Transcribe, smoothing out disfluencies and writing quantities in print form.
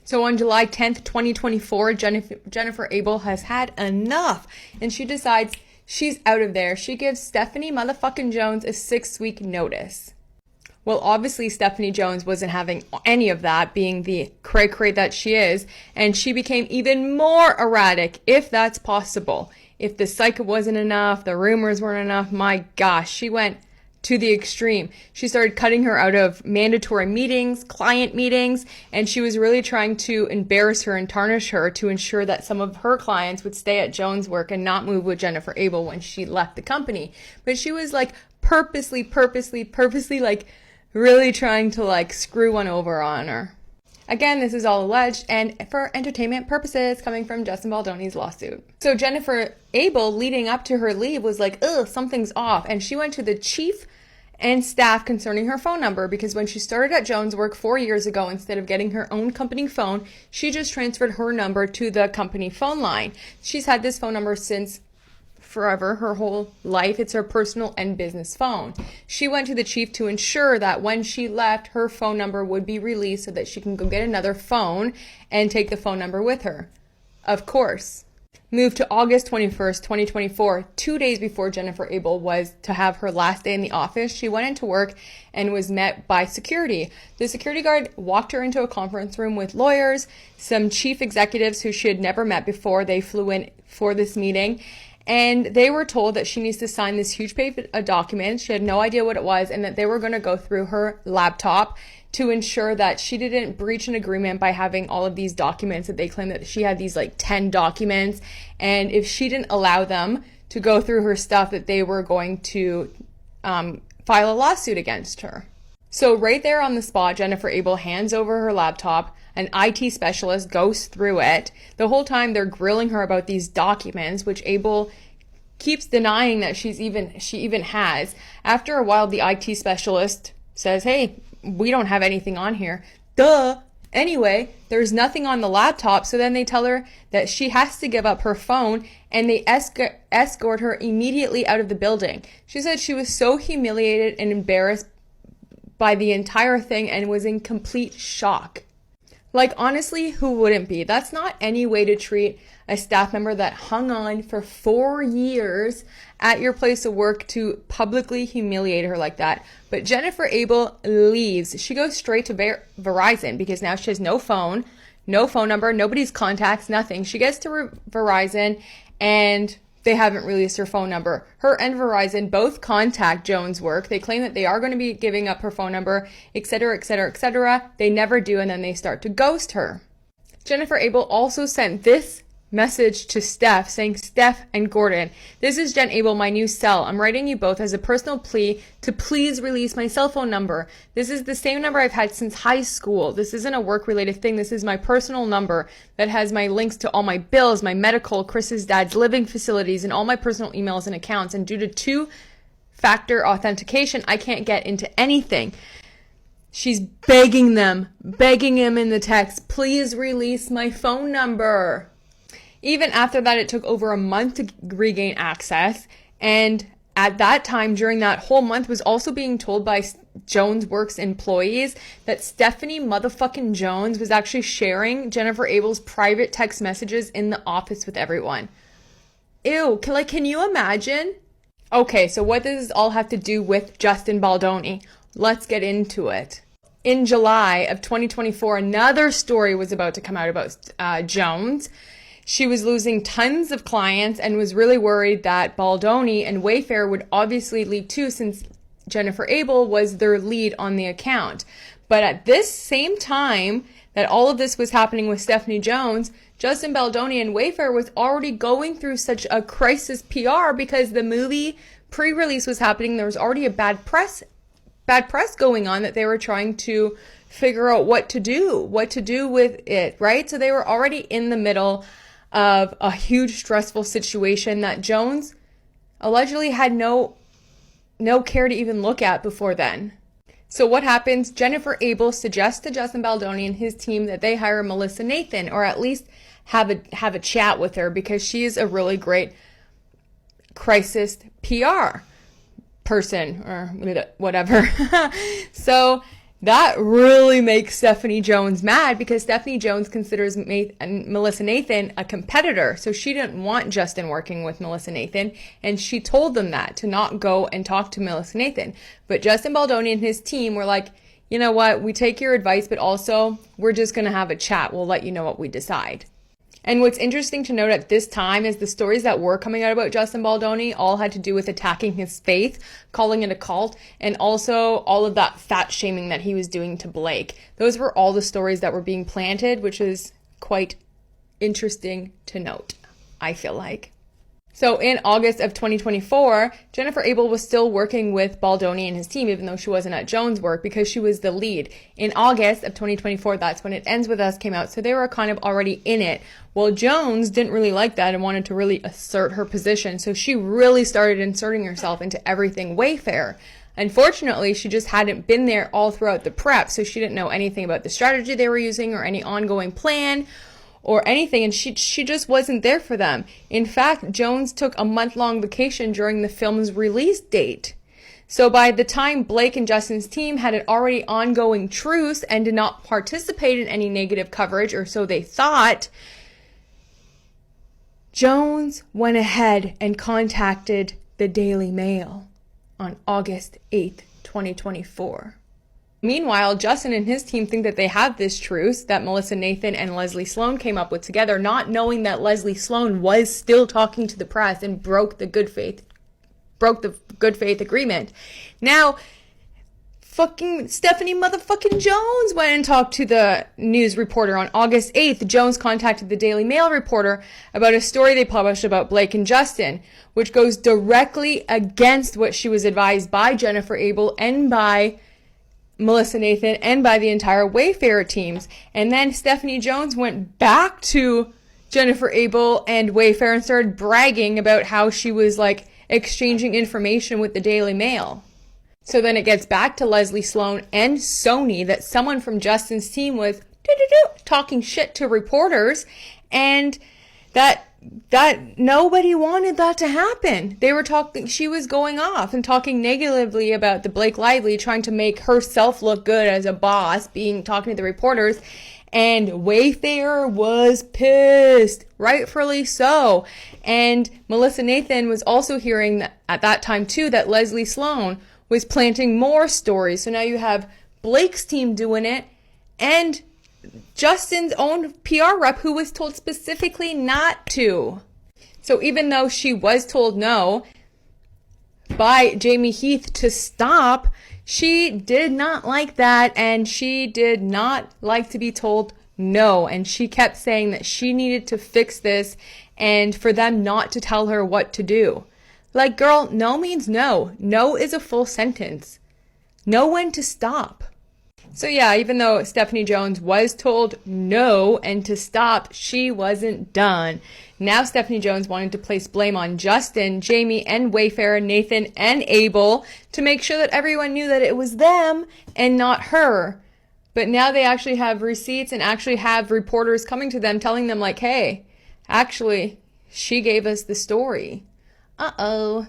So on July 10th, 2024, Jennifer Abel has had enough, and she decides she's out of there. She gives Stephanie motherfucking Jones a 6-week notice. Well, obviously, Stephanie Jones wasn't having any of that, being the cray-cray that she is, and she became even more erratic, if that's possible. If the psych wasn't enough, the rumors weren't enough, my gosh, she went to the extreme. She started cutting her out of mandatory meetings, client meetings, and she was really trying to embarrass her and tarnish her to ensure that some of her clients would stay at Jones Work and not move with Jennifer Abel when she left the company. But she was like purposely like really trying to like screw one over on her. Again, this is all alleged and for entertainment purposes coming from Justin Baldoni's lawsuit. So Jennifer Abel, leading up to her leave, was like, ugh, something's off. And she went to the chief and staff concerning her phone number because when she started at Jones Work 4 years ago, instead of getting her own company phone, she just transferred her number to the company phone line. She's had this phone number since forever, her whole life. It's her personal and business phone. She went to the chief to ensure that when she left, her phone number would be released so that she can go get another phone and take the phone number with her. Of course. Moved to August 21st, 2024, 2 days before Jennifer Abel was to have her last day in the office, she went into work and was met by security. The security guard walked her into a conference room with lawyers, some chief executives who she had never met before. They flew in for this meeting. And they were told that she needs to sign this huge page of documents. She had no idea what it was, and that they were going to go through her laptop to ensure that she didn't breach an agreement by having all of these documents, that they claim that she had these like 10 documents. And if she didn't allow them to go through her stuff, that they were going to file a lawsuit against her. So right there on the spot, Jennifer Abel hands over her laptop. An IT specialist goes through it. The whole time they're grilling her about these documents, which Abel keeps denying that she even has. After a while, the IT specialist says, hey, we don't have anything on here. Duh. Anyway, there's nothing on the laptop, so then they tell her that she has to give up her phone, and they escort her immediately out of the building. She said she was so humiliated and embarrassed by the entire thing and was in complete shock. Like, honestly, who wouldn't be? That's not any way to treat a staff member that hung on for 4 years at your place of work to publicly humiliate her like that. But Jennifer Abel leaves. She goes straight to Verizon because now she has no phone number, nobody's contacts, nothing. She gets to Verizon and they haven't released her phone number. Her and Verizon both contact Jones Work. They claim that they are going to be giving up her phone number, etc., etc., etc. They never do, and then they start to ghost her. Jennifer Abel also sent this message to Steph saying, Steph and Gordon, this is Jen Abel, my new cell. I'm writing you both as a personal plea to please release my cell phone number. This is the same number I've had since high school. This isn't a work-related thing. This is my personal number that has my links to all my bills, my medical, Chris's dad's living facilities, and all my personal emails and accounts. And due to two-factor authentication, I can't get into anything. She's begging him in the text, please release my phone number. Even after that, it took over a month to regain access. And at that time, during that whole month, was also being told by Jones Works employees that Stephanie motherfucking Jones was actually sharing Jennifer Abel's private text messages in the office with everyone. Ew, can you imagine? Okay, so what does this all have to do with Justin Baldoni? Let's get into it. In July of 2024, another story was about to come out about Jones. She was losing tons of clients and was really worried that Baldoni and Wayfair would obviously leave too, since Jennifer Abel was their lead on the account. But at this same time that all of this was happening with Stephanie Jones, Justin Baldoni and Wayfair was already going through such a crisis PR because the movie pre-release was happening. There was already a bad press going on that they were trying to figure out what to do with it, right? So they were already in the middle of a huge stressful situation that Jones allegedly had no care to even look at before then. So what happens? Jennifer Abel suggests to Justin Baldoni and his team that they hire Melissa Nathan, or at least have a chat with her, because she is a really great crisis PR person or whatever. So That really makes Stephanie Jones mad because Stephanie Jones considers Melissa Nathan a competitor. So she didn't want Justin working with Melissa Nathan, and she told them that, to not go and talk to Melissa Nathan. But Justin Baldoni and his team were like, you know what, we take your advice, but also we're just going to have a chat. We'll let you know what we decide. And what's interesting to note at this time is the stories that were coming out about Justin Baldoni all had to do with attacking his faith, calling it a cult, and also all of that fat shaming that he was doing to Blake. Those were all the stories that were being planted, which is quite interesting to note, I feel like. So in August of 2024, Jennifer Abel was still working with Baldoni and his team, even though she wasn't at Jones' work, because she was the lead. In August of 2024, that's when It Ends With Us came out, so they were kind of already in it. Well, Jones didn't really like that and wanted to really assert her position, so she really started inserting herself into everything Wayfair. Unfortunately, she just hadn't been there all throughout the prep, so she didn't know anything about the strategy they were using or any ongoing plan or anything, and she just wasn't there for them. In fact, Jones took a month-long vacation during the film's release date. So by the time Blake and Justin's team had an already ongoing truce and did not participate in any negative coverage, or so they thought, Jones went ahead and contacted the Daily Mail on August 8th, 2024. Meanwhile, Justin and his team think that they have this truce that Melissa Nathan and Leslie Sloan came up with together, not knowing that Leslie Sloan was still talking to the press and broke the good faith agreement. Now, fucking Stephanie motherfucking Jones went and talked to the news reporter on August 8th. Jones contacted the Daily Mail reporter about a story they published about Blake and Justin, which goes directly against what she was advised by Jennifer Abel and by Melissa Nathan and by the entire Wayfair teams. And then Stephanie Jones went back to Jennifer Abel and Wayfair and started bragging about how she was like exchanging information with the Daily Mail. So then it gets back to Leslie Sloan and Sony that someone from Justin's team was talking shit to reporters, and that nobody wanted that to happen. They were talking, she was going off and talking negatively about the Blake Lively, trying to make herself look good as a boss, talking to the reporters, and Wayfair was pissed, rightfully so. And Melissa Nathan was also hearing that, at that time too, that Leslie Sloan was planting more stories. So now you have Blake's team doing it, and Justin's own PR rep who was told specifically not to. So even though she was told no by Jamie Heath to stop, she did not like that, and she did not like to be told no. And she kept saying that she needed to fix this and for them not to tell her what to do. Like, girl, no means no. No is a full sentence. Know when to stop. So yeah, even though Stephanie Jones was told no and to stop, she wasn't done. Now Stephanie Jones wanted to place blame on Justin, Jamie, and Wayfair, Nathan, and Abel to make sure that everyone knew that it was them and not her. But now they actually have receipts and actually have reporters coming to them telling them like, hey, actually, she gave us the story. Uh-oh.